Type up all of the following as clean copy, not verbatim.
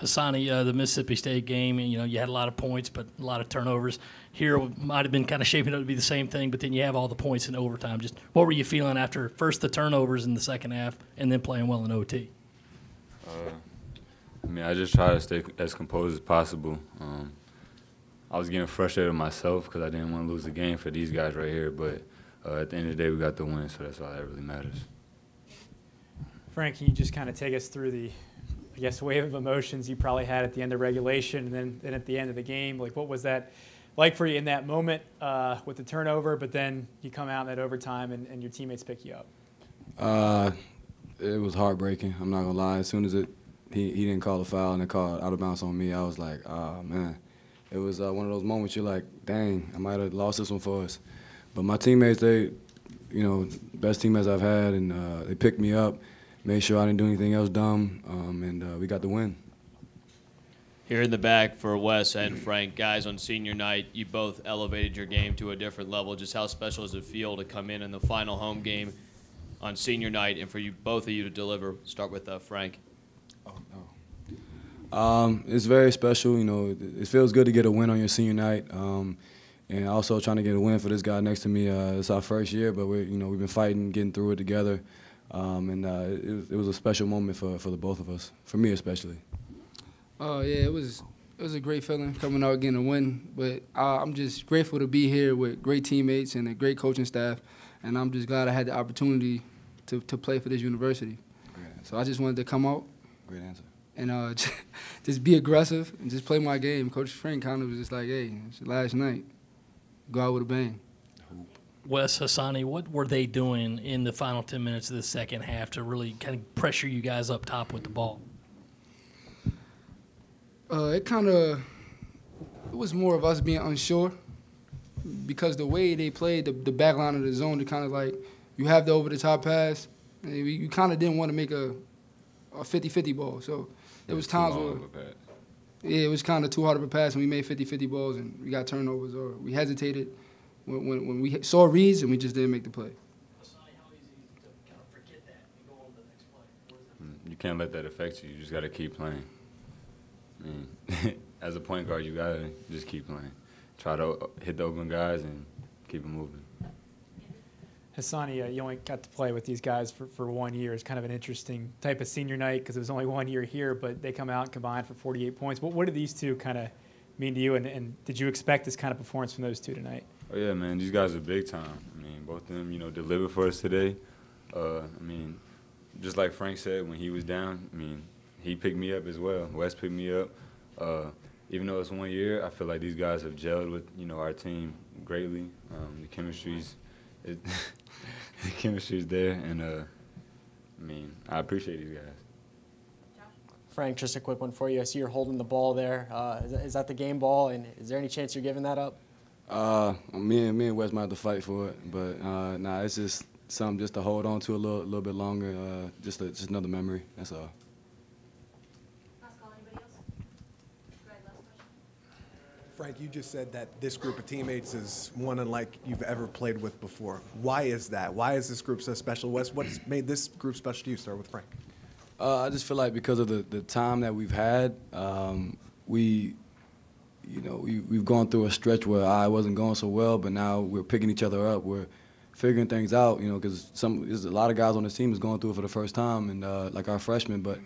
Hassani, the Mississippi State game, and you had a lot of points, but a lot of turnovers. Here might have been kind of shaping up to be the same thing, but then you have all the points in overtime. Just what were you feeling after first the turnovers in the second half, and then playing well in OT? I just try to stay as composed as possible. I was getting frustrated with myself because I didn't want to lose the game for these guys right here, but at the end of the day, we got the win, so that's all that really matters. Frank, can you just kind of take us through the, I guess, wave of emotions you probably had at the end of regulation and then at the end of the game? Like, what was that like for you in that moment with the turnover, but then you come out in that overtime and your teammates pick you up? It was heartbreaking. I'm not going to lie. As soon as he didn't call a foul and it called out of bounds on me, I was like, oh, man. It was one of those moments you're like, dang, I might have lost this one for us. But my teammates, they, best teammates I've had, and they picked me up, made sure I didn't do anything else dumb, and we got the win. Here in the back for Wes and Frank, guys, on senior night, you both elevated your game to a different level. Just how special does it feel to come in the final home game on senior night and for you both of you to deliver? Start with Frank. It's very special. It feels good to get a win on your senior night, and also trying to get a win for this guy next to me. It's our first year, but we've been fighting, getting through it together, and it was a special moment for the both of us, for me especially. Oh yeah, it was a great feeling coming out getting a win, but I'm just grateful to be here with great teammates and a great coaching staff, and I'm just glad I had the opportunity to play for this university. So I just wanted to come out. Great answer. And just be aggressive and just play my game. Coach Frank kind of was just like, hey, it's last night. Go out with a bang. Wes, Hassani, what were they doing in the final 10 minutes of the second half to really kind of pressure you guys up top with the ball? It was more of us being unsure because the way they played the back line of the zone, to kind of like, you have the over-the-top pass, and you kind of didn't want to make a 50-50 ball. So it was times where it was kind of too hard of a pass, and we made 50-50 balls, and we got turnovers, or we hesitated when we saw reads, and we just didn't make the play. How easy to kind of forget that and go on to the next play? You can't let that affect you. You just got to keep playing. As a point guard, you got to just keep playing. Try to hit the open guys and keep it moving. Hassani, you only got to play with these guys for 1 year. It's kind of an interesting type of senior night because it was only 1 year here, but they come out and combine for 48 points. What did these two kind of mean to you, and did you expect this kind of performance from those two tonight? Oh, yeah, man. These guys are big time. Both of them, delivered for us today. Just like Frank said, when he was down, he picked me up as well. Wes picked me up. Even though it's 1 year, I feel like these guys have gelled with, our team greatly. The chemistry's there, and I appreciate these guys. Frank, just a quick one for you. I see you're holding the ball there. Is that the game ball, and is there any chance you're giving that up? Me and Wes might have to fight for it, but nah, it's just something just to hold on to a little bit longer. Just another memory. That's all. Frank, you just said that this group of teammates is one unlike you've ever played with before. Why is that? Why is this group so special? What's made this group special to you? Start with Frank. I just feel like because of the time that we've had, we've gone through a stretch where I wasn't going so well, but now we're picking each other up. We're figuring things out, because there's a lot of guys on this team is going through it for the first time, and like our freshmen, but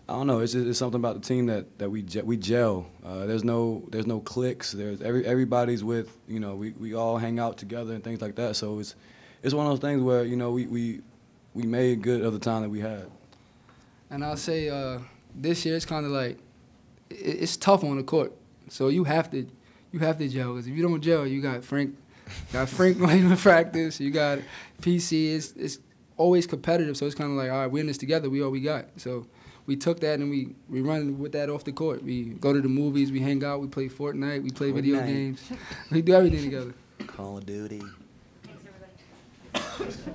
I don't know. It's something about the team that we gel. There's no cliques. Everybody's with. We all hang out together and things like that. So it's one of those things where we made good of the time that we had. And I'll say this year it's kind of like it's tough on the court. So you have to gel, because if you don't gel, you got Frank playing in practice. You got PC. It's always competitive. So it's kind of like, all right, we're in this together. We all we got. So we took that and we run with that off the court. We go to the movies, we hang out, we play Fortnite, we play video games. We do everything together. Call of Duty. Thanks, everybody.